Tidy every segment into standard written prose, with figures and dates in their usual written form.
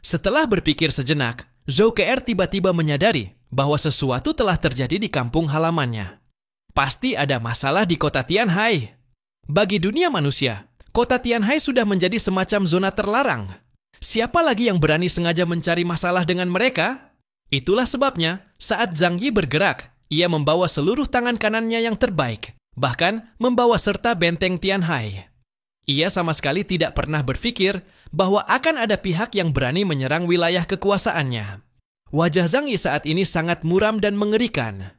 Setelah berpikir sejenak, Zhou Ke'er tiba-tiba menyadari bahwa sesuatu telah terjadi di kampung halamannya. Pasti ada masalah di kota Tianhai. Bagi dunia manusia, kota Tianhai sudah menjadi semacam zona terlarang. Siapa lagi yang berani sengaja mencari masalah dengan mereka? Itulah sebabnya, saat Zhang Yi bergerak, ia membawa seluruh tangan kanannya yang terbaik, bahkan membawa serta benteng Tianhai. Ia sama sekali tidak pernah berpikir bahwa akan ada pihak yang berani menyerang wilayah kekuasaannya. Wajah Zhang Yi saat ini sangat muram dan mengerikan.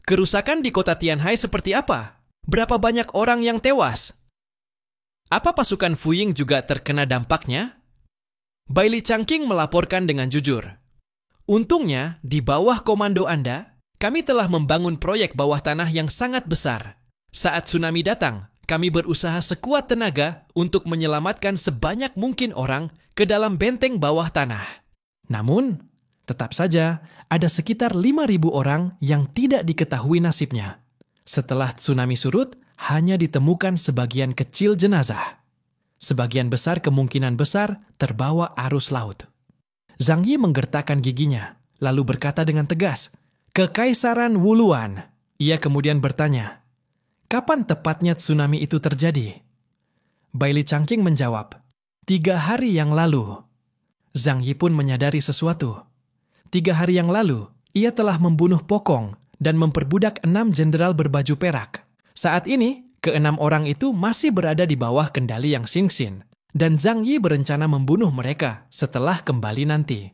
Kerusakan di kota Tianhai seperti apa? Berapa banyak orang yang tewas? Apa pasukan Fu Ying juga terkena dampaknya? Bai Li Changqing melaporkan dengan jujur. Untungnya, di bawah komando Anda, kami telah membangun proyek bawah tanah yang sangat besar. Saat tsunami datang, kami berusaha sekuat tenaga untuk menyelamatkan sebanyak mungkin orang ke dalam benteng bawah tanah. Namun, tetap saja ada sekitar 5.000 orang yang tidak diketahui nasibnya. Setelah tsunami surut, hanya ditemukan sebagian kecil jenazah. Sebagian besar kemungkinan besar terbawa arus laut. Zhang Yi menggertakkan giginya, lalu berkata dengan tegas, "Kekaisaran Wuluan." Ia kemudian bertanya, "Kapan tepatnya tsunami itu terjadi?" Bai Li Changqing menjawab, 3 hari yang lalu. Zhang Yi pun menyadari sesuatu. 3 hari yang lalu, ia telah membunuh Pokong dan memperbudak 6 jenderal berbaju perak. Saat ini, ke-6 orang itu masih berada di bawah kendali Yang Xingxin, dan Zhang Yi berencana membunuh mereka setelah kembali nanti.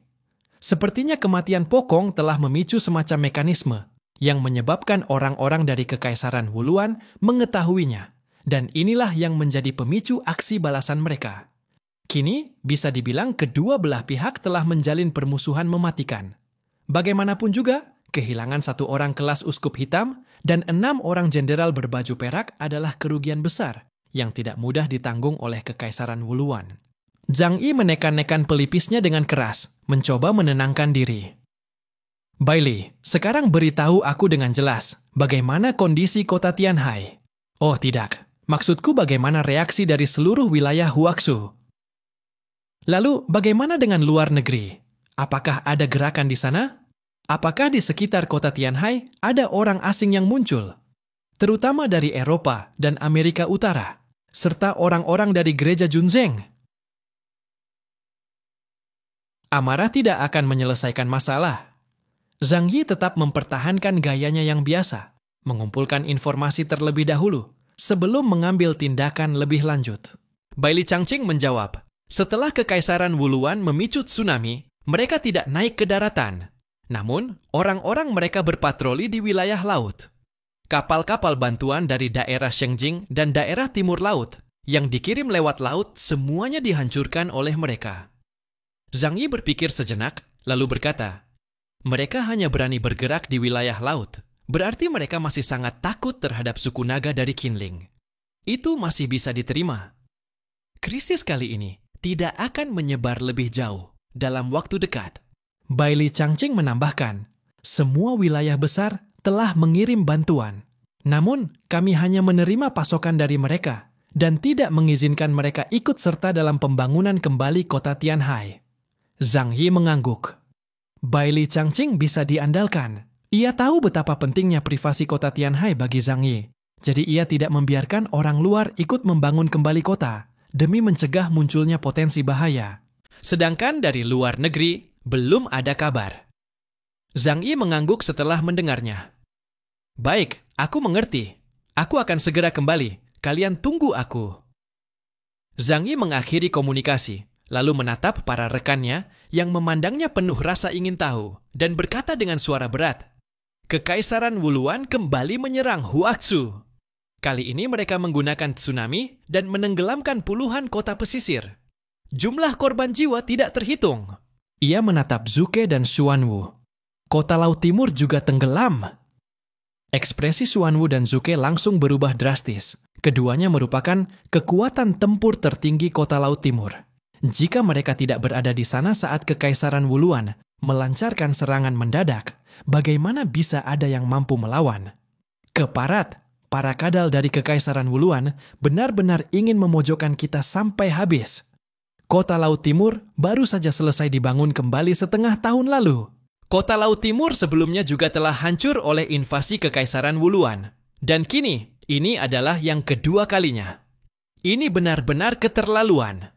Sepertinya kematian Pokong telah memicu semacam mekanisme yang menyebabkan orang-orang dari Kekaisaran Wuluan mengetahuinya, dan inilah yang menjadi pemicu aksi balasan mereka. Kini, bisa dibilang kedua belah pihak telah menjalin permusuhan mematikan. Bagaimanapun juga, kehilangan 1 orang kelas uskup hitam dan 6 orang jenderal berbaju perak adalah kerugian besar yang tidak mudah ditanggung oleh Kekaisaran Wuluan. Zhang Yi menekan-nekan pelipisnya dengan keras, mencoba menenangkan diri. "Bai Li, sekarang beritahu aku dengan jelas bagaimana kondisi kota Tianhai." "Oh tidak, maksudku bagaimana reaksi dari seluruh wilayah Huaxu." "Lalu bagaimana dengan luar negeri? Apakah ada gerakan di sana? Apakah di sekitar kota Tianhai ada orang asing yang muncul? Terutama dari Eropa dan Amerika Utara, serta orang-orang dari gereja Junzeng?" Amarah tidak akan menyelesaikan masalah. Zhang Yi tetap mempertahankan gayanya yang biasa, mengumpulkan informasi terlebih dahulu, sebelum mengambil tindakan lebih lanjut. Bai Li Changqing menjawab, "Setelah Kekaisaran Wuluan memicu tsunami, mereka tidak naik ke daratan. Namun, orang-orang mereka berpatroli di wilayah laut. Kapal-kapal bantuan dari daerah Shengjing dan daerah timur laut yang dikirim lewat laut semuanya dihancurkan oleh mereka." Zhang Yi berpikir sejenak, lalu berkata, "Mereka hanya berani bergerak di wilayah laut. Berarti mereka masih sangat takut terhadap suku naga dari Qinling. Itu masih bisa diterima. Krisis kali ini tidak akan menyebar lebih jauh dalam waktu dekat." Bai Li Changqing menambahkan, "Semua wilayah besar telah mengirim bantuan. Namun, kami hanya menerima pasokan dari mereka dan tidak mengizinkan mereka ikut serta dalam pembangunan kembali kota Tianhai." Zhang Yi mengangguk. Bai Li Changqing bisa diandalkan. Ia tahu betapa pentingnya privasi kota Tianhai bagi Zhang Yi. Jadi ia tidak membiarkan orang luar ikut membangun kembali kota demi mencegah munculnya potensi bahaya. Sedangkan dari luar negeri, belum ada kabar. Zhang Yi mengangguk setelah mendengarnya. "Baik, aku mengerti. Aku akan segera kembali. Kalian tunggu aku." Zhang Yi mengakhiri komunikasi, lalu menatap para rekannya yang memandangnya penuh rasa ingin tahu dan berkata dengan suara berat, "Kekaisaran Wuluan kembali menyerang Huaxu. Kali ini mereka menggunakan tsunami dan menenggelamkan puluhan kota pesisir. Jumlah korban jiwa tidak terhitung." Ia menatap Zuke dan Xuanwu. "Kota Laut Timur juga tenggelam." Ekspresi Xuanwu dan Zuke langsung berubah drastis. Keduanya merupakan kekuatan tempur tertinggi kota Laut Timur. Jika mereka tidak berada di sana saat Kekaisaran Wuluan melancarkan serangan mendadak, bagaimana bisa ada yang mampu melawan? Keparat, para kadal dari Kekaisaran Wuluan benar-benar ingin memojokkan kita sampai habis. Kota Laut Timur baru saja selesai dibangun kembali setengah tahun lalu. Kota Laut Timur sebelumnya juga telah hancur oleh invasi Kekaisaran Wuluan. Dan kini, ini adalah yang kedua kalinya. Ini benar-benar keterlaluan.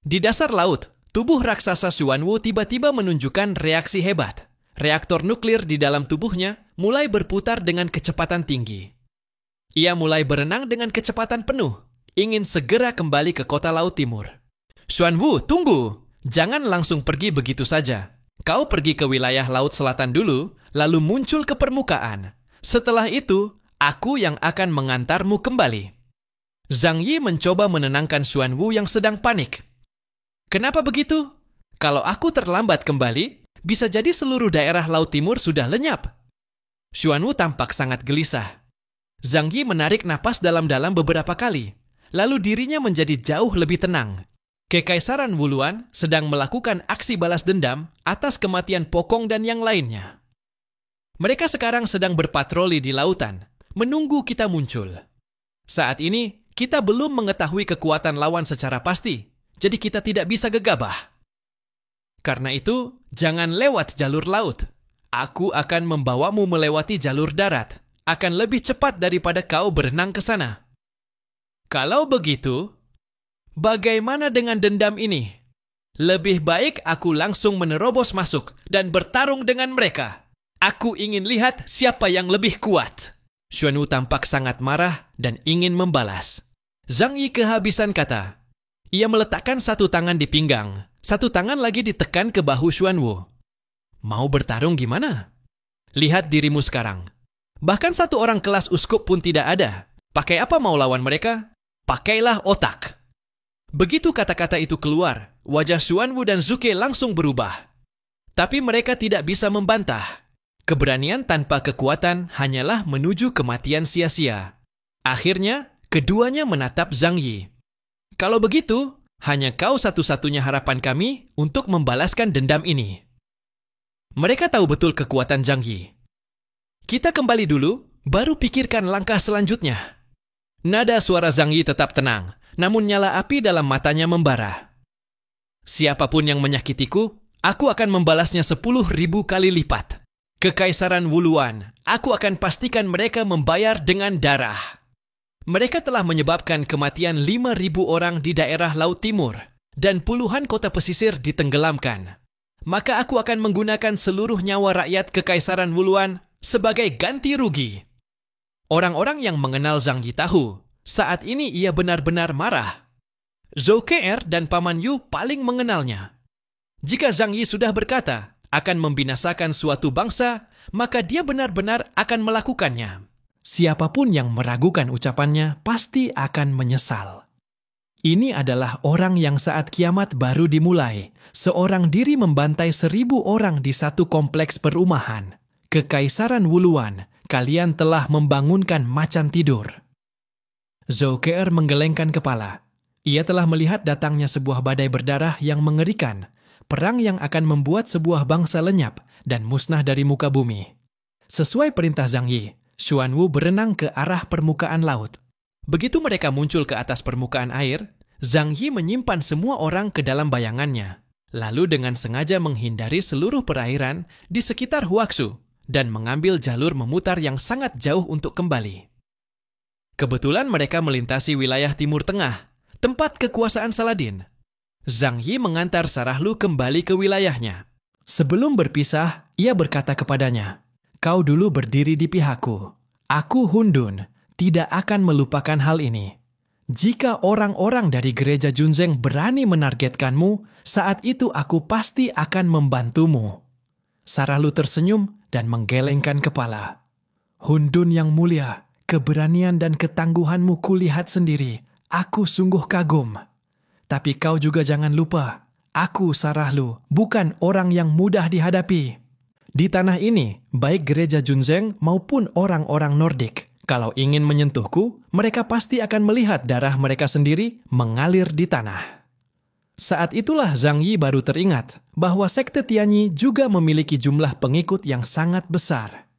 Di dasar laut, tubuh raksasa Xuanwu tiba-tiba menunjukkan reaksi hebat. Reaktor nuklir di dalam tubuhnya mulai berputar dengan kecepatan tinggi. Ia mulai berenang dengan kecepatan penuh, ingin segera kembali ke Kota Laut Timur. Xuanwu, tunggu! Jangan langsung pergi begitu saja. Kau pergi ke wilayah Laut Selatan dulu, lalu muncul ke permukaan. Setelah itu, aku yang akan mengantarmu kembali. Zhang Yi mencoba menenangkan Xuanwu yang sedang panik. Kenapa begitu? Kalau aku terlambat kembali, bisa jadi seluruh daerah Laut Timur sudah lenyap. Xuanwu tampak sangat gelisah. Zhang Yi menarik napas dalam-dalam beberapa kali, lalu dirinya menjadi jauh lebih tenang. Kekaisaran Wuluan sedang melakukan aksi balas dendam atas kematian Pokong dan yang lainnya. Mereka sekarang sedang berpatroli di lautan, menunggu kita muncul. Saat ini, kita belum mengetahui kekuatan lawan secara pasti, jadi kita tidak bisa gegabah. Karena itu, jangan lewat jalur laut. Aku akan membawamu melewati jalur darat, akan lebih cepat daripada kau berenang ke sana. Kalau begitu, bagaimana dengan dendam ini? Lebih baik aku langsung menerobos masuk dan bertarung dengan mereka. Aku ingin lihat siapa yang lebih kuat. Xuanwu tampak sangat marah dan ingin membalas. Zhang Yi kehabisan kata. Ia meletakkan satu tangan di pinggang, satu tangan lagi ditekan ke bahu Xuanwu. Mau bertarung gimana? Lihat dirimu sekarang. Bahkan satu orang kelas uskup pun tidak ada. Pakai apa mau lawan mereka? Pakailah otak. Begitu kata-kata itu keluar, wajah Xuanwu dan Zuke langsung berubah. Tapi mereka tidak bisa membantah. Keberanian tanpa kekuatan hanyalah menuju kematian sia-sia. Akhirnya, keduanya menatap Zhang Yi. Kalau begitu, hanya kau satu-satunya harapan kami untuk membalaskan dendam ini. Mereka tahu betul kekuatan Zhang Yi. Kita kembali dulu, baru pikirkan langkah selanjutnya. Nada suara Zhang Yi tetap tenang, namun nyala api dalam matanya membara. Siapapun yang menyakitiku, aku akan membalasnya 10.000 kali lipat. Kekaisaran Wuluan, aku akan pastikan mereka membayar dengan darah. Mereka telah menyebabkan kematian 5.000 orang di daerah Laut Timur, dan puluhan kota pesisir ditenggelamkan. Maka aku akan menggunakan seluruh nyawa rakyat Kekaisaran Wuluan sebagai ganti rugi. Orang-orang yang mengenal Zhang Yi tahu, saat ini ia benar-benar marah. Zhou Ke dan Paman Yu paling mengenalnya. Jika Zhang Yi sudah berkata akan membinasakan suatu bangsa, maka dia benar-benar akan melakukannya. Siapapun yang meragukan ucapannya pasti akan menyesal. Ini adalah orang yang saat kiamat baru dimulai, seorang diri membantai 1.000 orang di satu kompleks perumahan. Kekaisaran Wuluan, kalian telah membangunkan macan tidur. Zhou Ke menggelengkan kepala. Ia telah melihat datangnya sebuah badai berdarah yang mengerikan, perang yang akan membuat sebuah bangsa lenyap dan musnah dari muka bumi. Sesuai perintah Zhang Yi, Xuanwu berenang ke arah permukaan laut. Begitu mereka muncul ke atas permukaan air, Zhang Yi menyimpan semua orang ke dalam bayangannya, lalu dengan sengaja menghindari seluruh perairan di sekitar Huaxu dan mengambil jalur memutar yang sangat jauh untuk kembali. Kebetulan mereka melintasi wilayah Timur Tengah, tempat kekuasaan Saladin. Zhang Yi mengantar Sarahlu kembali ke wilayahnya. Sebelum berpisah, ia berkata kepadanya, "Kau dulu berdiri di pihakku. Aku Hundun, tidak akan melupakan hal ini. Jika orang-orang dari gereja Junzeng berani menargetkanmu, saat itu aku pasti akan membantumu." Sarahlu tersenyum dan menggelengkan kepala. "Hundun yang mulia, keberanian dan ketangguhanmu kulihat sendiri. Aku sungguh kagum. Tapi kau juga jangan lupa, aku Sarahlu bukan orang yang mudah dihadapi. Di tanah ini, baik gereja Junzeng maupun orang-orang Nordik, kalau ingin menyentuhku, mereka pasti akan melihat darah mereka sendiri mengalir di tanah." Saat itulah Zhang Yi baru teringat bahwa sekte Tianyi juga memiliki jumlah pengikut yang sangat besar.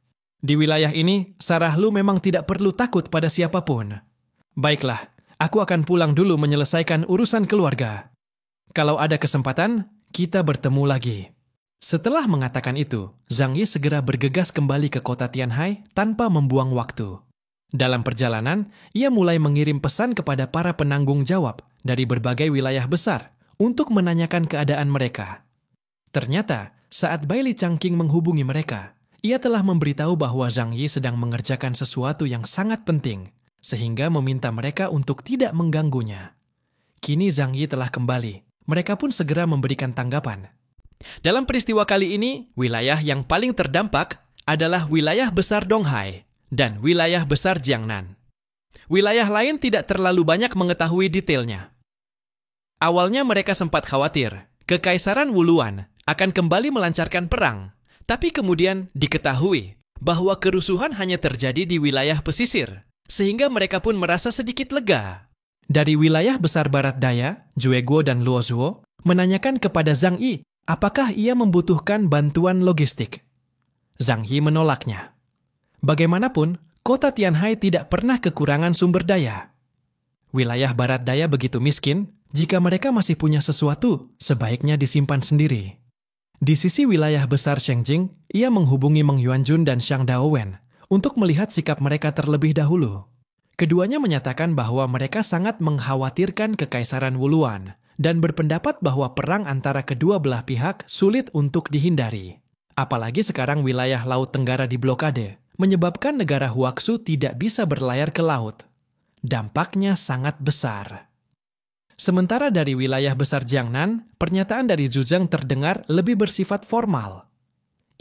Di wilayah ini, Sarahlu memang tidak perlu takut pada siapapun. Baiklah, aku akan pulang dulu menyelesaikan urusan keluarga. Kalau ada kesempatan, kita bertemu lagi. Setelah mengatakan itu, Zhang Yi segera bergegas kembali ke kota Tianhai tanpa membuang waktu. Dalam perjalanan, ia mulai mengirim pesan kepada para penanggung jawab dari berbagai wilayah besar untuk menanyakan keadaan mereka. Ternyata, saat Bai Li Changqing menghubungi mereka, ia telah memberitahu bahwa Zhang Yi sedang mengerjakan sesuatu yang sangat penting, sehingga meminta mereka untuk tidak mengganggunya. Kini Zhang Yi telah kembali. Mereka pun segera memberikan tanggapan. Dalam peristiwa kali ini, wilayah yang paling terdampak adalah wilayah besar Donghai dan wilayah besar Jiangnan. Wilayah lain tidak terlalu banyak mengetahui detailnya. Awalnya mereka sempat khawatir, Kekaisaran Wuluan akan kembali melancarkan perang, tapi kemudian diketahui bahwa kerusuhan hanya terjadi di wilayah pesisir, sehingga mereka pun merasa sedikit lega. Dari wilayah besar barat daya, Jueguo dan Luozuo menanyakan kepada Zhang Yi apakah ia membutuhkan bantuan logistik. Zhang Yi menolaknya. Bagaimanapun, kota Tianhai tidak pernah kekurangan sumber daya. Wilayah barat daya begitu miskin, jika mereka masih punya sesuatu, sebaiknya disimpan sendiri. Di sisi wilayah besar Shengjing, ia menghubungi Meng Yuanjun dan Xiang Daowen untuk melihat sikap mereka terlebih dahulu. Keduanya menyatakan bahwa mereka sangat mengkhawatirkan Kekaisaran Wuluan dan berpendapat bahwa perang antara kedua belah pihak sulit untuk dihindari. Apalagi sekarang wilayah Laut Tenggara diblokade, menyebabkan negara Huaxu tidak bisa berlayar ke laut. Dampaknya sangat besar. Sementara dari wilayah besar Jiangnan, pernyataan dari Zhu Zheng terdengar lebih bersifat formal.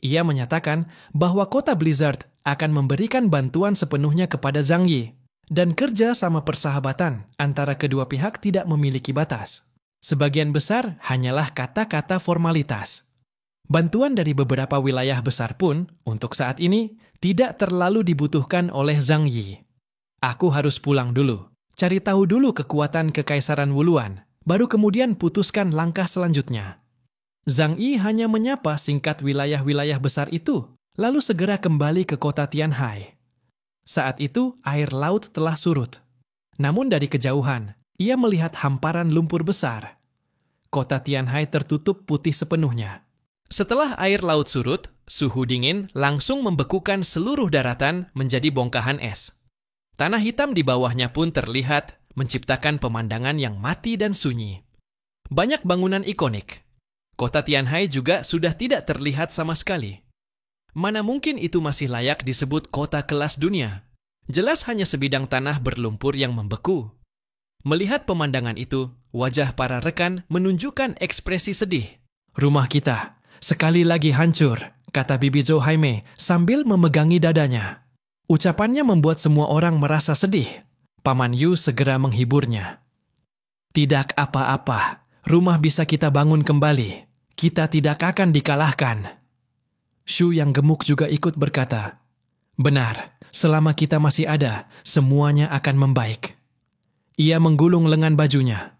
Ia menyatakan bahwa kota Blizzard akan memberikan bantuan sepenuhnya kepada Zhang Yi, dan kerja sama persahabatan antara kedua pihak tidak memiliki batas. Sebagian besar hanyalah kata-kata formalitas. Bantuan dari beberapa wilayah besar pun, untuk saat ini, tidak terlalu dibutuhkan oleh Zhang Yi. Aku harus pulang dulu, cari tahu dulu kekuatan Kekaisaran Wuluan, baru kemudian putuskan langkah selanjutnya. Zhang Yi hanya menyapa singkat wilayah-wilayah besar itu, lalu segera kembali ke kota Tianhai. Saat itu, air laut telah surut. Namun dari kejauhan, ia melihat hamparan lumpur besar. Kota Tianhai tertutup putih sepenuhnya. Setelah air laut surut, suhu dingin langsung membekukan seluruh daratan menjadi bongkahan es. Tanah hitam di bawahnya pun terlihat, menciptakan pemandangan yang mati dan sunyi. Banyak bangunan ikonik. Kota Tianhai juga sudah tidak terlihat sama sekali. Mana mungkin itu masih layak disebut kota kelas dunia? Jelas hanya sebidang tanah berlumpur yang membeku. Melihat pemandangan itu, wajah para rekan menunjukkan ekspresi sedih. Rumah kita sekali lagi hancur, kata Bibi Zhou Haimei sambil memegangi dadanya. Ucapannya membuat semua orang merasa sedih. Paman Yu segera menghiburnya. Tidak apa-apa, rumah bisa kita bangun kembali. Kita tidak akan dikalahkan. Shu yang gemuk juga ikut berkata, benar, selama kita masih ada, semuanya akan membaik. Ia menggulung lengan bajunya.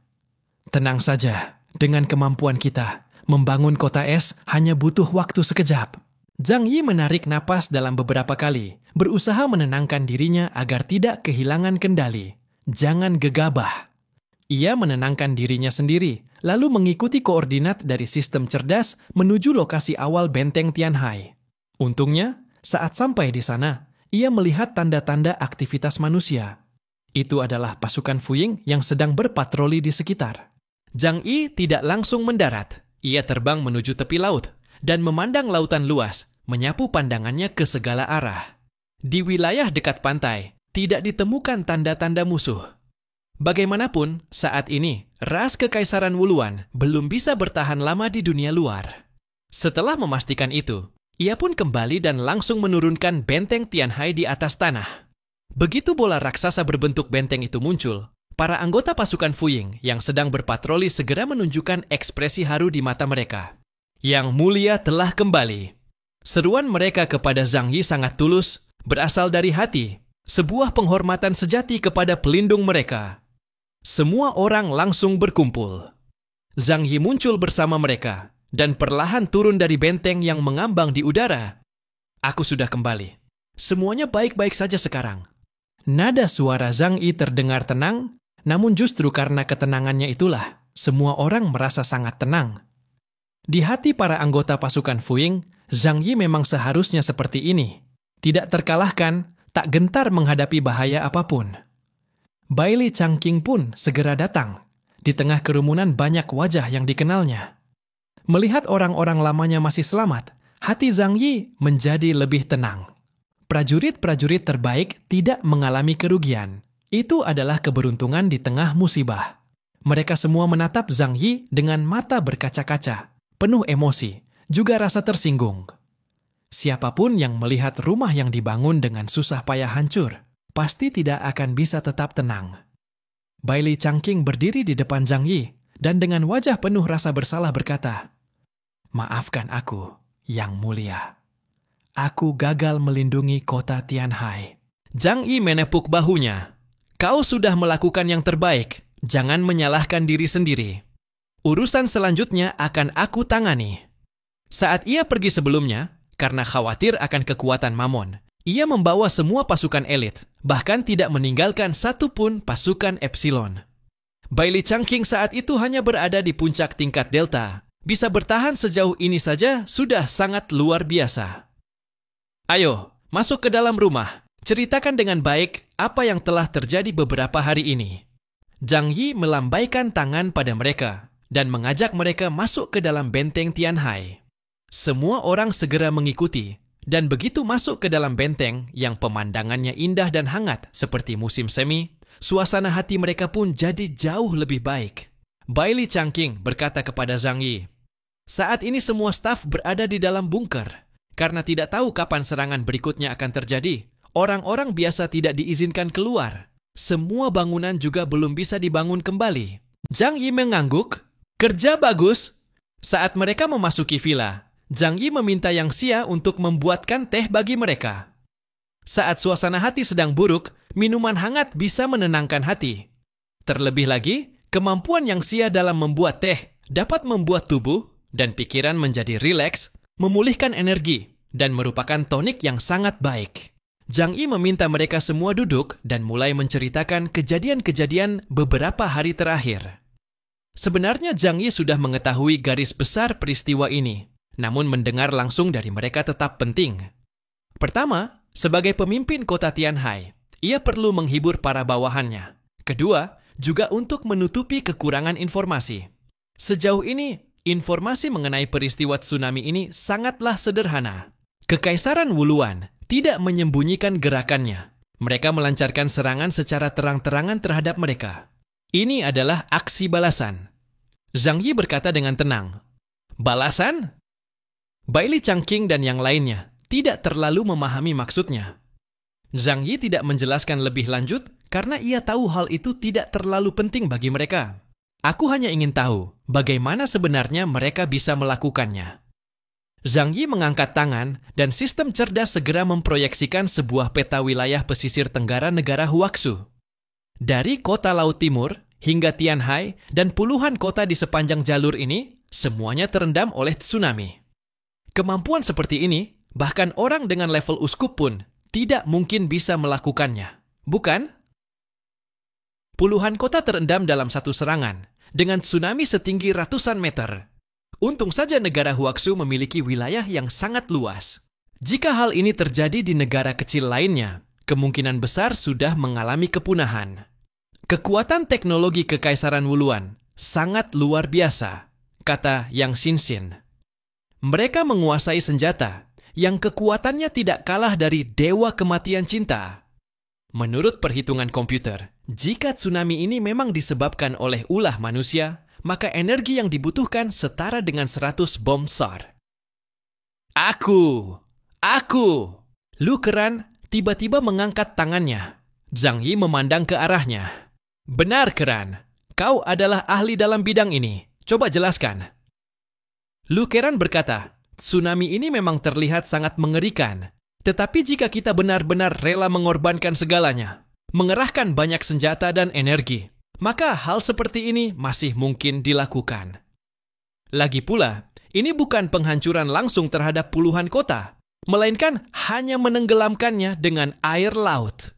Tenang saja, dengan kemampuan kita, membangun kota es hanya butuh waktu sekejap. Zhang Yi menarik napas dalam beberapa kali, berusaha menenangkan dirinya agar tidak kehilangan kendali. Jangan gegabah. Ia menenangkan dirinya sendiri, lalu mengikuti koordinat dari sistem cerdas menuju lokasi awal benteng Tianhai. Untungnya, saat sampai di sana, ia melihat tanda-tanda aktivitas manusia. Itu adalah pasukan Fuying yang sedang berpatroli di sekitar. Zhang Yi tidak langsung mendarat. Ia terbang menuju tepi laut dan memandang lautan luas, menyapu pandangannya ke segala arah. Di wilayah dekat pantai, tidak ditemukan tanda-tanda musuh. Bagaimanapun, saat ini, ras Kekaisaran Wuluan belum bisa bertahan lama di dunia luar. Setelah memastikan itu, ia pun kembali dan langsung menurunkan benteng Tianhai di atas tanah. Begitu bola raksasa berbentuk benteng itu muncul, para anggota pasukan Fuying yang sedang berpatroli segera menunjukkan ekspresi haru di mata mereka. Yang mulia telah kembali. Seruan mereka kepada Zhang Yi sangat tulus, berasal dari hati, sebuah penghormatan sejati kepada pelindung mereka. Semua orang langsung berkumpul. Zhang Yi muncul bersama mereka dan perlahan turun dari benteng yang mengambang di udara. Aku sudah kembali. Semuanya baik-baik saja sekarang. Nada suara Zhang Yi terdengar tenang, namun justru karena ketenangannya itulah, semua orang merasa sangat tenang. Di hati para anggota pasukan Fuing, Zhang Yi memang seharusnya seperti ini. Tidak terkalahkan, tak gentar menghadapi bahaya apapun. Bai Li Changqing pun segera datang. Di tengah kerumunan banyak wajah yang dikenalnya. Melihat orang-orang lamanya masih selamat, hati Zhang Yi menjadi lebih tenang. Prajurit-prajurit terbaik tidak mengalami kerugian. Itu adalah keberuntungan di tengah musibah. Mereka semua menatap Zhang Yi dengan mata berkaca-kaca, penuh emosi, juga rasa tersinggung. Siapapun yang melihat rumah yang dibangun dengan susah payah hancur, pasti tidak akan bisa tetap tenang. Bai Li Changqing berdiri di depan Zhang Yi dan dengan wajah penuh rasa bersalah berkata, "Maafkan aku, Yang Mulia. Aku gagal melindungi kota Tianhai." Zhang Yi menepuk bahunya. "Kau sudah melakukan yang terbaik. Jangan menyalahkan diri sendiri. Urusan selanjutnya akan aku tangani." Saat ia pergi sebelumnya, karena khawatir akan kekuatan Mamon, ia membawa semua pasukan elit, bahkan tidak meninggalkan satu pun pasukan Epsilon. Bai Li Changqing saat itu hanya berada di puncak tingkat Delta. Bisa bertahan sejauh ini saja sudah sangat luar biasa. "Ayo, masuk ke dalam rumah. Ceritakan dengan baik apa yang telah terjadi beberapa hari ini." Zhang Yi melambaikan tangan pada mereka dan mengajak mereka masuk ke dalam benteng Tianhai. Semua orang segera mengikuti, dan begitu masuk ke dalam benteng yang pemandangannya indah dan hangat seperti musim semi, suasana hati mereka pun jadi jauh lebih baik. Bai Li Changqing berkata kepada Zhang Yi, "Saat ini semua staf berada di dalam bunker. Karena tidak tahu kapan serangan berikutnya akan terjadi, orang-orang biasa tidak diizinkan keluar. Semua bangunan juga belum bisa dibangun kembali." Zhang Yi mengangguk, "Kerja bagus." Saat mereka memasuki villa, Zhang Yi meminta Yang Xia untuk membuatkan teh bagi mereka. Saat suasana hati sedang buruk, minuman hangat bisa menenangkan hati. Terlebih lagi, kemampuan Yang Xia dalam membuat teh dapat membuat tubuh dan pikiran menjadi rileks, memulihkan energi, dan merupakan tonik yang sangat baik. Zhang Yi meminta mereka semua duduk dan mulai menceritakan kejadian-kejadian beberapa hari terakhir. Sebenarnya Zhang Yi sudah mengetahui garis besar peristiwa ini, namun mendengar langsung dari mereka tetap penting. Pertama, sebagai pemimpin kota Tianhai, ia perlu menghibur para bawahannya. Kedua, juga untuk menutupi kekurangan informasi. Sejauh ini, informasi mengenai peristiwa tsunami ini sangatlah sederhana. Kekaisaran Wuluan tidak menyembunyikan gerakannya. Mereka melancarkan serangan secara terang-terangan terhadap mereka. Ini adalah aksi balasan. Zhang Yi berkata dengan tenang, "Balasan?" Bai Li Changqing dan yang lainnya tidak terlalu memahami maksudnya. Zhang Yi tidak menjelaskan lebih lanjut karena ia tahu hal itu tidak terlalu penting bagi mereka. "Aku hanya ingin tahu bagaimana sebenarnya mereka bisa melakukannya." Zhang Yi mengangkat tangan dan sistem cerdas segera memproyeksikan sebuah peta wilayah pesisir tenggara negara Huaxu. Dari kota Laut Timur hingga Tianhai dan puluhan kota di sepanjang jalur ini, semuanya terendam oleh tsunami. Kemampuan seperti ini, bahkan orang dengan level uskup pun tidak mungkin bisa melakukannya, bukan? Puluhan kota terendam dalam satu serangan, dengan tsunami setinggi ratusan meter. Untung saja negara Huaxu memiliki wilayah yang sangat luas. Jika hal ini terjadi di negara kecil lainnya, kemungkinan besar sudah mengalami kepunahan. Kekuatan teknologi Kekaisaran Wuluan sangat luar biasa, kata Yang Xinxin. Mereka menguasai senjata yang kekuatannya tidak kalah dari dewa kematian cinta. Menurut perhitungan komputer, jika tsunami ini memang disebabkan oleh ulah manusia, maka energi yang dibutuhkan setara dengan 100 bom SAR. Aku! Lu Keran tiba-tiba mengangkat tangannya. Zhang Yi memandang ke arahnya. "Benar, Keran. Kau adalah ahli dalam bidang ini. Coba jelaskan." Lu Keran berkata, "Tsunami ini memang terlihat sangat mengerikan. Tetapi jika kita benar-benar rela mengorbankan segalanya, mengerahkan banyak senjata dan energi, maka hal seperti ini masih mungkin dilakukan. Lagi pula, ini bukan penghancuran langsung terhadap puluhan kota, melainkan hanya menenggelamkannya dengan air laut.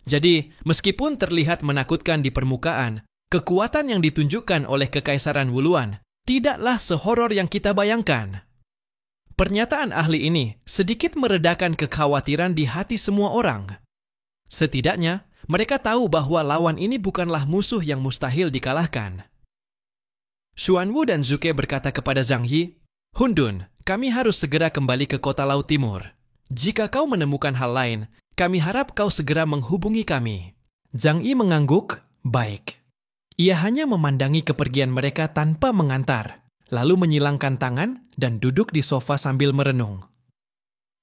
Jadi, meskipun terlihat menakutkan di permukaan, Kekuatan yang ditunjukkan oleh Kekaisaran Wuluan tidaklah sehoror yang kita bayangkan. Pernyataan ahli ini sedikit meredakan kekhawatiran di hati semua orang. Setidaknya, mereka tahu bahwa lawan ini bukanlah musuh yang mustahil dikalahkan. Xuanwu dan Zuke berkata kepada Zhang Yi, "Hundun, kami harus segera kembali ke kota Laut Timur. Jika kau menemukan hal lain, kami harap kau segera menghubungi kami." Zhang Yi mengangguk, "Baik." Ia hanya memandangi kepergian mereka tanpa mengantar, lalu menyilangkan tangan dan duduk di sofa sambil merenung.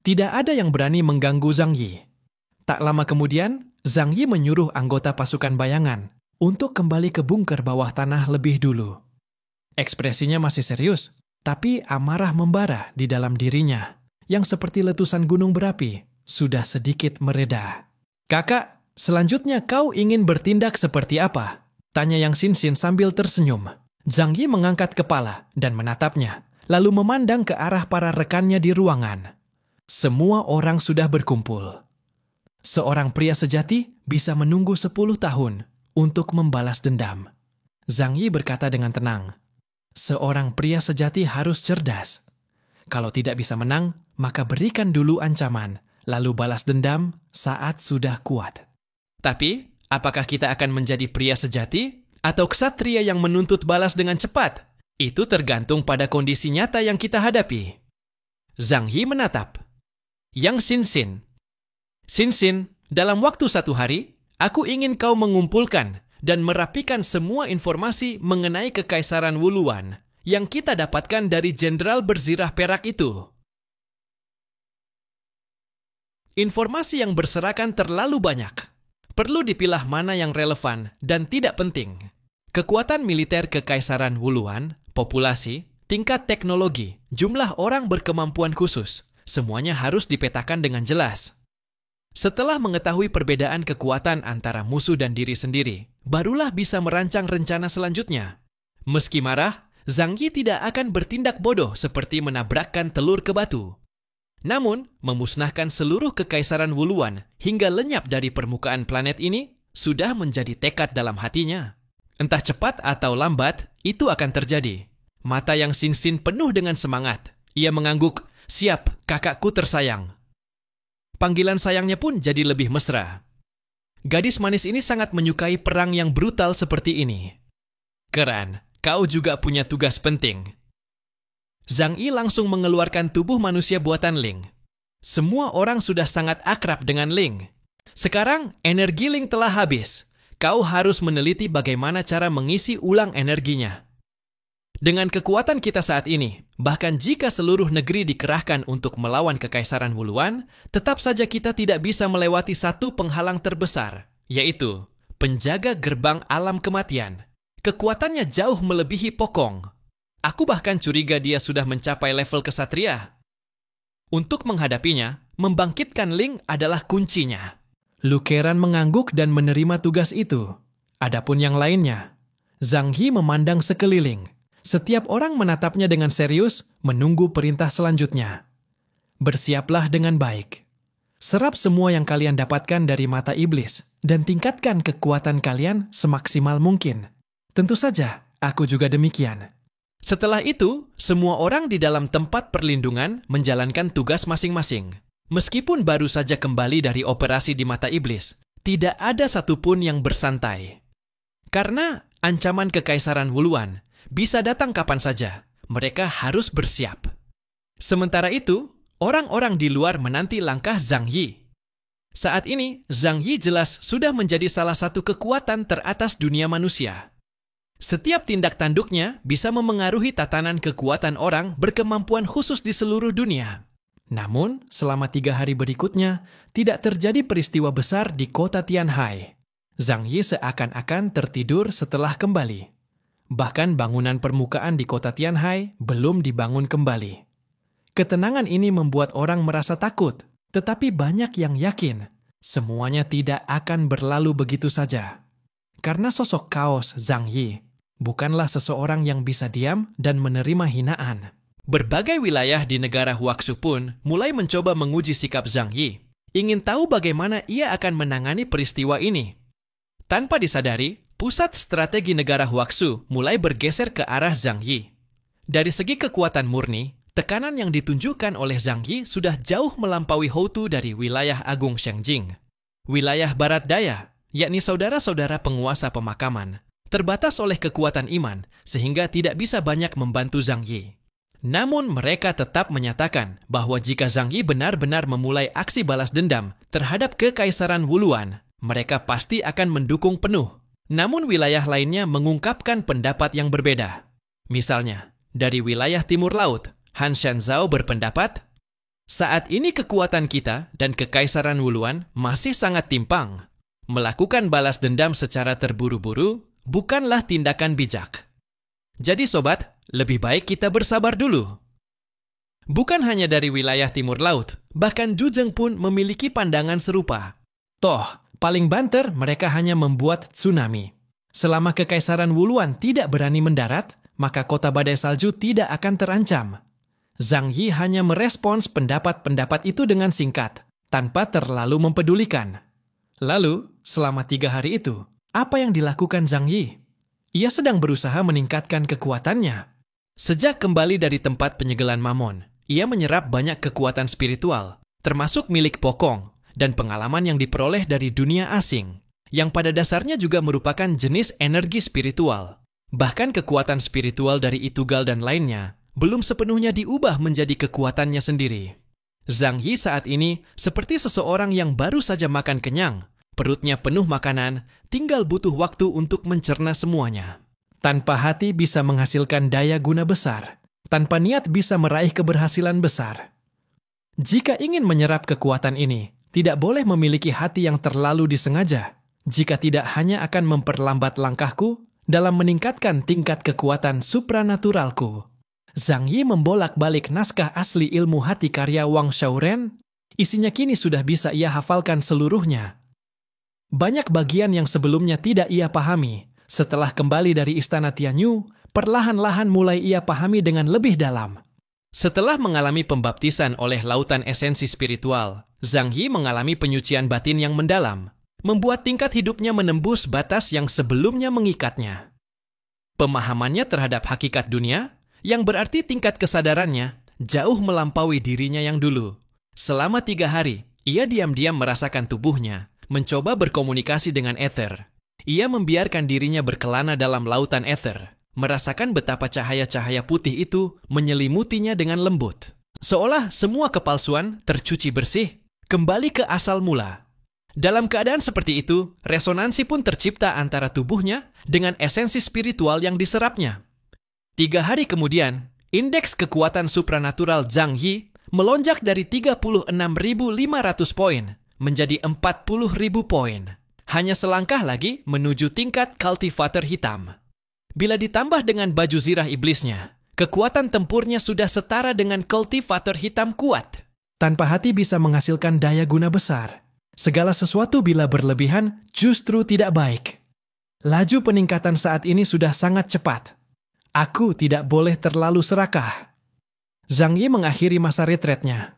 Tidak ada yang berani mengganggu Zhang Yi. Tak lama kemudian, Zhang Yi menyuruh anggota pasukan bayangan untuk kembali ke bunker bawah tanah lebih dulu. Ekspresinya masih serius, tapi amarah membara di dalam dirinya, yang seperti letusan gunung berapi, sudah sedikit mereda. "Kakak, selanjutnya kau ingin bertindak seperti apa?" tanya Yang Xin sambil tersenyum. Zhang Yi mengangkat kepala dan menatapnya, lalu memandang ke arah para rekannya di ruangan. Semua orang sudah berkumpul. Seorang pria sejati bisa menunggu 10 tahun untuk membalas dendam. Zhang Yi berkata dengan tenang, "Seorang pria sejati harus cerdas. Kalau tidak bisa menang, maka berikan dulu ancaman, lalu balas dendam saat sudah kuat." Tapi, apakah kita akan menjadi pria sejati atau ksatria yang menuntut balas dengan cepat? Itu tergantung pada kondisi nyata yang kita hadapi. Zhang Yi menatap Yang Xin, dalam waktu 1 hari, aku ingin kau mengumpulkan dan merapikan semua informasi mengenai Kekaisaran Wuluan yang kita dapatkan dari Jenderal berzirah perak itu. Informasi yang berserakan terlalu banyak. Perlu dipilah mana yang relevan dan tidak penting. Kekuatan militer Kekaisaran Wuluan, populasi, tingkat teknologi, jumlah orang berkemampuan khusus, semuanya harus dipetakan dengan jelas. Setelah mengetahui perbedaan kekuatan antara musuh dan diri sendiri, barulah bisa merancang rencana selanjutnya. Meski marah, Zhang Yi tidak akan bertindak bodoh seperti menabrakkan telur ke batu. Namun, memusnahkan seluruh Kekaisaran Wuluan hingga lenyap dari permukaan planet ini sudah menjadi tekad dalam hatinya. Entah cepat atau lambat, itu akan terjadi. Mata Yang Xin penuh dengan semangat. Ia mengangguk, "Siap, kakakku tersayang." Panggilan sayangnya pun jadi lebih mesra. Gadis manis ini sangat menyukai perang yang brutal seperti ini. "Keren, kau juga punya tugas penting." Zhang Yi langsung mengeluarkan tubuh manusia buatan Ling. Semua orang sudah sangat akrab dengan Ling. Sekarang, energi Ling telah habis. Kau harus meneliti bagaimana cara mengisi ulang energinya. Dengan kekuatan kita saat ini, bahkan jika seluruh negeri dikerahkan untuk melawan Kekaisaran Wuluan, tetap saja kita tidak bisa melewati satu penghalang terbesar, yaitu penjaga gerbang alam kematian. Kekuatannya jauh melebihi Pokong. Aku bahkan curiga dia sudah mencapai level kesatria. Untuk menghadapinya, membangkitkan Ling adalah kuncinya. Lu Keran mengangguk dan menerima tugas itu. Adapun yang lainnya, Zhang Yi memandang sekeliling. Setiap orang menatapnya dengan serius, menunggu perintah selanjutnya. Bersiaplah dengan baik. Serap semua yang kalian dapatkan dari mata iblis, dan tingkatkan kekuatan kalian semaksimal mungkin. Tentu saja, aku juga demikian. Setelah itu, semua orang di dalam tempat perlindungan menjalankan tugas masing-masing. Meskipun baru saja kembali dari operasi di mata iblis, tidak ada satupun yang bersantai. Karena ancaman Kekaisaran Wuluan bisa datang kapan saja, mereka harus bersiap. Sementara itu, orang-orang di luar menanti langkah Zhang Yi. Saat ini, Zhang Yi jelas sudah menjadi salah satu kekuatan teratas dunia manusia. Setiap tindak tanduknya bisa memengaruhi tatanan kekuatan orang berkemampuan khusus di seluruh dunia. Namun, selama 3 hari berikutnya, tidak terjadi peristiwa besar di kota Tianhai. Zhang Yi seakan-akan tertidur setelah kembali. Bahkan bangunan permukaan di kota Tianhai belum dibangun kembali. Ketenangan ini membuat orang merasa takut, tetapi banyak yang yakin semuanya tidak akan berlalu begitu saja. Karena sosok kaos Zhang Yi bukanlah seseorang yang bisa diam dan menerima hinaan. Berbagai wilayah di negara Huaxu pun mulai mencoba menguji sikap Zhang Yi, ingin tahu bagaimana ia akan menangani peristiwa ini. Tanpa disadari, Pusat strategi negara Huaxu mulai bergeser ke arah Zhang Yi. Dari segi kekuatan murni, tekanan yang ditunjukkan oleh Zhang Yi sudah jauh melampaui Houtu dari wilayah agung Shengjing. Wilayah barat daya, yakni saudara-saudara penguasa pemakaman, terbatas oleh kekuatan iman sehingga tidak bisa banyak membantu Zhang Yi. Namun mereka tetap menyatakan bahwa jika Zhang Yi benar-benar memulai aksi balas dendam terhadap Kekaisaran Wuluan, mereka pasti akan mendukung penuh. Namun wilayah lainnya mengungkapkan pendapat yang berbeda. Misalnya, dari wilayah timur laut, Han Shenzhou berpendapat, saat ini kekuatan kita dan Kekaisaran Wuluan masih sangat timpang. Melakukan balas dendam secara terburu-buru bukanlah tindakan bijak. Jadi sobat, lebih baik kita bersabar dulu. Bukan hanya dari wilayah timur laut, bahkan Zhujiang pun memiliki pandangan serupa. Toh, paling banter mereka hanya membuat tsunami. Selama Kekaisaran Wuluan tidak berani mendarat, maka kota badai salju tidak akan terancam. Zhang Yi hanya merespons pendapat-pendapat itu dengan singkat, tanpa terlalu mempedulikan. Lalu, selama 3 hari itu, apa yang dilakukan Zhang Yi? Ia sedang berusaha meningkatkan kekuatannya. Sejak kembali dari tempat penyegelan Mamon, ia menyerap banyak kekuatan spiritual, termasuk milik Pokong, dan pengalaman yang diperoleh dari dunia asing, yang pada dasarnya juga merupakan jenis energi spiritual. Bahkan kekuatan spiritual dari Itugal dan lainnya belum sepenuhnya diubah menjadi kekuatannya sendiri. Zhang Yi saat ini seperti seseorang yang baru saja makan kenyang, perutnya penuh makanan, tinggal butuh waktu untuk mencerna semuanya. Tanpa hati bisa menghasilkan daya guna besar, tanpa niat bisa meraih keberhasilan besar. Jika ingin menyerap kekuatan ini, tidak boleh memiliki hati yang terlalu disengaja, jika tidak hanya akan memperlambat langkahku dalam meningkatkan tingkat kekuatan supranaturalku. Zhang Yi membolak-balik naskah asli ilmu hati karya Wang Xiaoren, isinya kini sudah bisa ia hafalkan seluruhnya. Banyak bagian yang sebelumnya tidak ia pahami, setelah kembali dari istana Tianyu, perlahan-lahan mulai ia pahami dengan lebih dalam. Setelah mengalami pembaptisan oleh lautan esensi spiritual, Zhang Yi mengalami penyucian batin yang mendalam, membuat tingkat hidupnya menembus batas yang sebelumnya mengikatnya. Pemahamannya terhadap hakikat dunia, yang berarti tingkat kesadarannya, jauh melampaui dirinya yang dulu. Selama 3 hari, ia diam-diam merasakan tubuhnya, mencoba berkomunikasi dengan ether. Ia membiarkan dirinya berkelana dalam lautan ether, merasakan betapa cahaya-cahaya putih itu menyelimutinya dengan lembut. Seolah semua kepalsuan tercuci bersih, kembali ke asal mula. Dalam keadaan seperti itu, resonansi pun tercipta antara tubuhnya dengan esensi spiritual yang diserapnya. 3 hari kemudian, indeks kekuatan supranatural Zhang Yi melonjak dari 36.500 poin menjadi 40.000 poin. Hanya selangkah lagi menuju tingkat kultivator hitam. Bila ditambah dengan baju zirah iblisnya, kekuatan tempurnya sudah setara dengan kultivator hitam kuat. Tanpa hati bisa menghasilkan daya guna besar. Segala sesuatu bila berlebihan justru tidak baik. Laju peningkatan saat ini sudah sangat cepat. Aku tidak boleh terlalu serakah. Zhang Yi mengakhiri masa retretnya.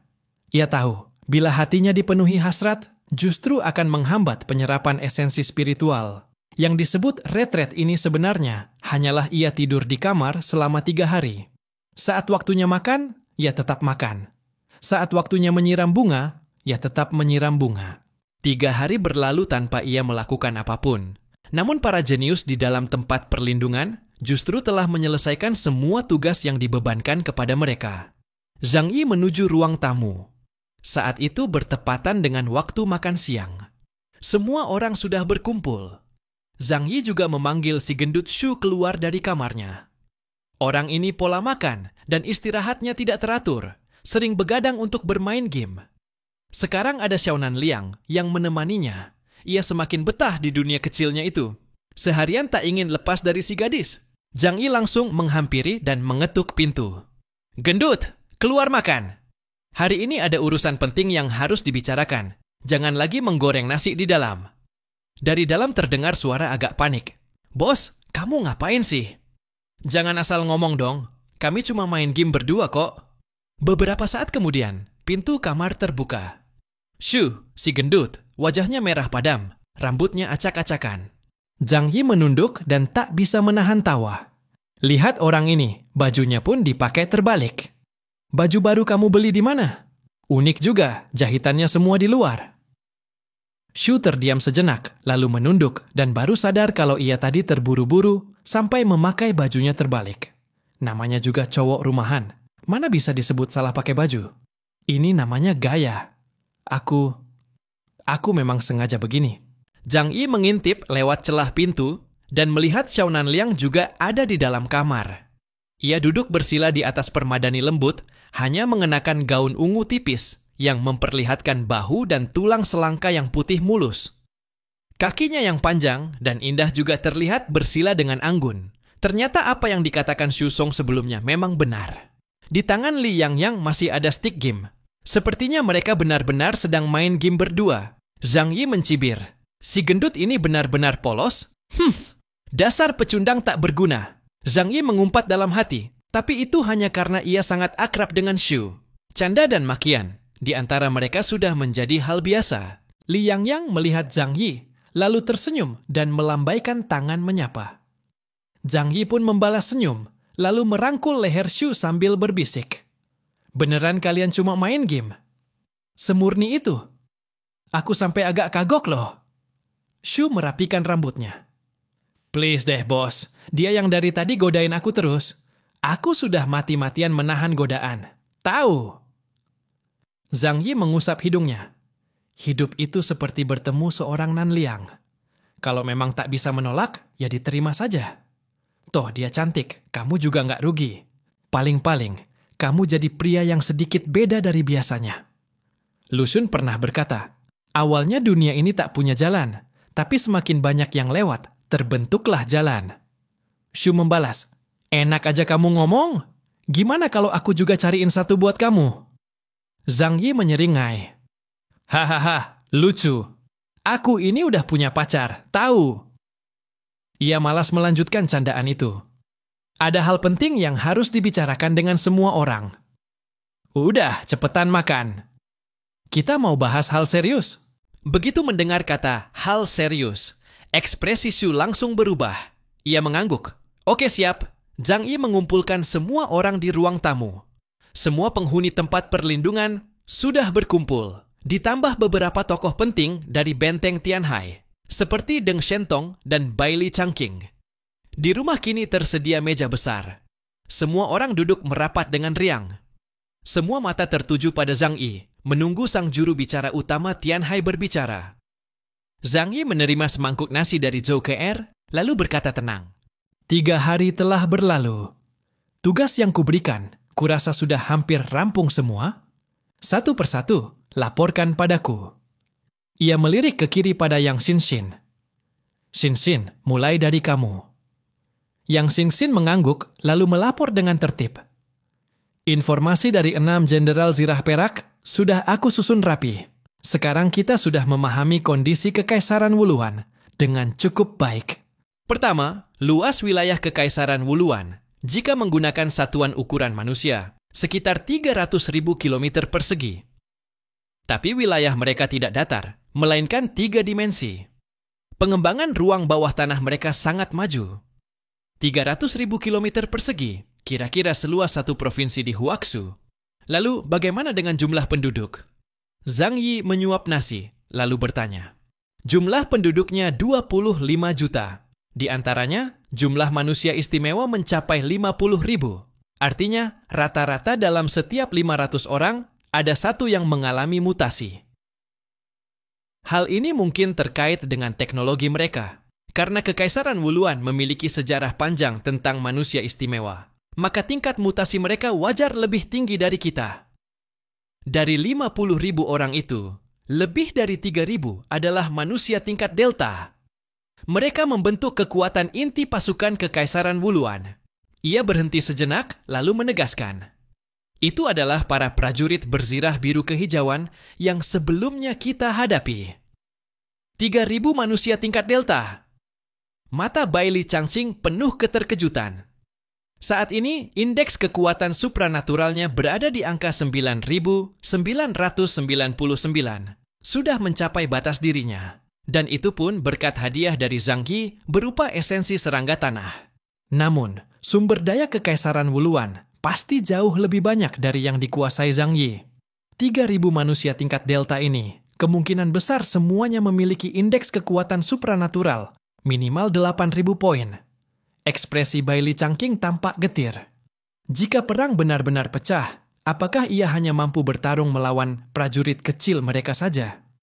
Ia tahu, bila hatinya dipenuhi hasrat, justru akan menghambat penyerapan esensi spiritual. Yang disebut retret ini sebenarnya hanyalah ia tidur di kamar selama 3 hari. Saat waktunya makan, ia tetap makan. Saat waktunya menyiram bunga, ia tetap menyiram bunga. 3 hari berlalu tanpa ia melakukan apapun. Namun para jenius di dalam tempat perlindungan justru telah menyelesaikan semua tugas yang dibebankan kepada mereka. Zhang Yi menuju ruang tamu. Saat itu bertepatan dengan waktu makan siang. Semua orang sudah berkumpul. Zhang Yi juga memanggil si gendut Shu keluar dari kamarnya. Orang ini pola makan dan istirahatnya tidak teratur, sering begadang untuk bermain game. Sekarang ada Xiaonan Liang yang menemaninya. Ia semakin betah di dunia kecilnya itu. Seharian tak ingin lepas dari si gadis. Zhang Yi langsung menghampiri dan mengetuk pintu. "Gendut, keluar makan. Hari ini ada urusan penting yang harus dibicarakan. Jangan lagi menggoreng nasi di dalam." Dari dalam terdengar suara agak panik. "Bos, kamu ngapain sih?" "Jangan asal ngomong dong. Kami cuma main game berdua kok." Beberapa saat kemudian, pintu kamar terbuka. Shu, si gendut, wajahnya merah padam, rambutnya acak-acakan. Zhang Yi menunduk dan tak bisa menahan tawa. Lihat orang ini, bajunya pun dipakai terbalik. Baju baru kamu beli di mana? Unik juga, jahitannya semua di luar. Shu terdiam sejenak, lalu menunduk dan baru sadar kalau ia tadi terburu-buru sampai memakai bajunya terbalik. Namanya juga cowok rumahan. Mana bisa disebut salah pakai baju? Ini namanya gaya. Aku memang sengaja begini. Zhang Yi mengintip lewat celah pintu dan melihat Xiao Nanliang juga ada di dalam kamar. Ia duduk bersila di atas permadani lembut, hanya mengenakan gaun ungu tipis yang memperlihatkan bahu dan tulang selangka yang putih mulus. Kakinya yang panjang dan indah juga terlihat bersila dengan anggun. Ternyata apa yang dikatakan Xu Song sebelumnya memang benar. Di tangan Li Yangyang masih ada stick game. Sepertinya mereka benar-benar sedang main game berdua. Zhang Yi mencibir. Si gendut ini benar-benar polos? Dasar pecundang tak berguna. Zhang Yi mengumpat dalam hati, tapi itu hanya karena ia sangat akrab dengan Xu. Canda dan makian di antara mereka sudah menjadi hal biasa. Li Yangyang melihat Zhang Yi, lalu tersenyum dan melambaikan tangan menyapa. Zhang Yi pun membalas senyum, lalu merangkul leher Xu sambil berbisik. Beneran kalian cuma main game? Semurni itu? Aku sampai agak kagok loh. Xu merapikan rambutnya. Please deh bos, dia yang dari tadi godain aku terus. Aku sudah mati-matian menahan godaan. Tahu? Zhang Yi mengusap hidungnya. Hidup itu seperti bertemu seorang Nanliang. Kalau memang tak bisa menolak, ya diterima saja. Toh dia cantik, kamu juga nggak rugi. Paling-paling, kamu jadi pria yang sedikit beda dari biasanya. Lu Xun pernah berkata, awalnya dunia ini tak punya jalan, tapi semakin banyak yang lewat, terbentuklah jalan. Xu membalas, enak aja kamu ngomong. Gimana kalau aku juga cariin satu buat kamu? Zhang Yi menyeringai. Hahaha, lucu. Aku ini udah punya pacar, tahu? Ia malas melanjutkan candaan itu. Ada hal penting yang harus dibicarakan dengan semua orang. Udah, cepetan makan. Kita mau bahas hal serius. Begitu mendengar kata hal serius, ekspresi Xu langsung berubah. Ia mengangguk. Oke siap. Zhang Yi mengumpulkan semua orang di ruang tamu. Semua penghuni tempat perlindungan sudah berkumpul. Ditambah beberapa tokoh penting dari benteng Tianhai, seperti Deng Shentong dan Baili Changqing. Di rumah kini tersedia meja besar. Semua orang duduk merapat dengan riang. Semua mata tertuju pada Zhang Yi, menunggu sang juru bicara utama Tianhai berbicara. Zhang Yi menerima semangkuk nasi dari Zhou Ke, lalu berkata tenang. 3 hari telah berlalu. Tugas yang kuberikan, kurasa sudah hampir rampung semua. Satu persatu, laporkan padaku. Ia melirik ke kiri pada Yang Xinxin. Xinxin, mulai dari kamu. Yang Xinxin mengangguk, lalu melapor dengan tertib. Informasi dari 6 Jenderal Zirah Perak sudah aku susun rapi. Sekarang kita sudah memahami kondisi Kekaisaran Wuluan dengan cukup baik. Pertama, luas wilayah Kekaisaran Wuluan, jika menggunakan satuan ukuran manusia, sekitar 300.000 km persegi. Tapi wilayah mereka tidak datar, melainkan 3 dimensi. Pengembangan ruang bawah tanah mereka sangat maju. 300.000 km persegi, kira-kira seluas satu provinsi di Huaxu. Lalu bagaimana dengan jumlah penduduk? Zhang Yi menyuap nasi, lalu bertanya. Jumlah penduduknya 25 juta. Di antaranya, jumlah manusia istimewa mencapai 50.000. Artinya, rata-rata dalam setiap 500 orang, ada satu yang mengalami mutasi. Hal ini mungkin terkait dengan teknologi mereka. Karena Kekaisaran Wuluan memiliki sejarah panjang tentang manusia istimewa, maka tingkat mutasi mereka wajar lebih tinggi dari kita. Dari 50.000 orang itu, lebih dari 3.000 adalah manusia tingkat delta. Mereka membentuk kekuatan inti pasukan Kekaisaran Wuluan. Ia berhenti sejenak, lalu menegaskan. Itu adalah para prajurit berzirah biru kehijauan yang sebelumnya kita hadapi. 3.000 manusia tingkat delta. Mata Baili Changqing penuh keterkejutan. Saat ini, indeks kekuatan supranaturalnya berada di angka 9.999. Sudah mencapai batas dirinya. Dan itu pun berkat hadiah dari Zhang Yi berupa esensi serangga tanah. Namun, sumber daya Kekaisaran Wuluan pasti jauh lebih banyak dari yang dikuasai Zhang Yi. 3.000 manusia tingkat Delta ini kemungkinan besar semuanya memiliki indeks kekuatan supranatural minimal 8.000 poin. Ekspresi Bai Li Changqing tampak getir. Jika perang benar-benar pecah, apakah ia hanya mampu bertarung melawan prajurit kecil mereka saja?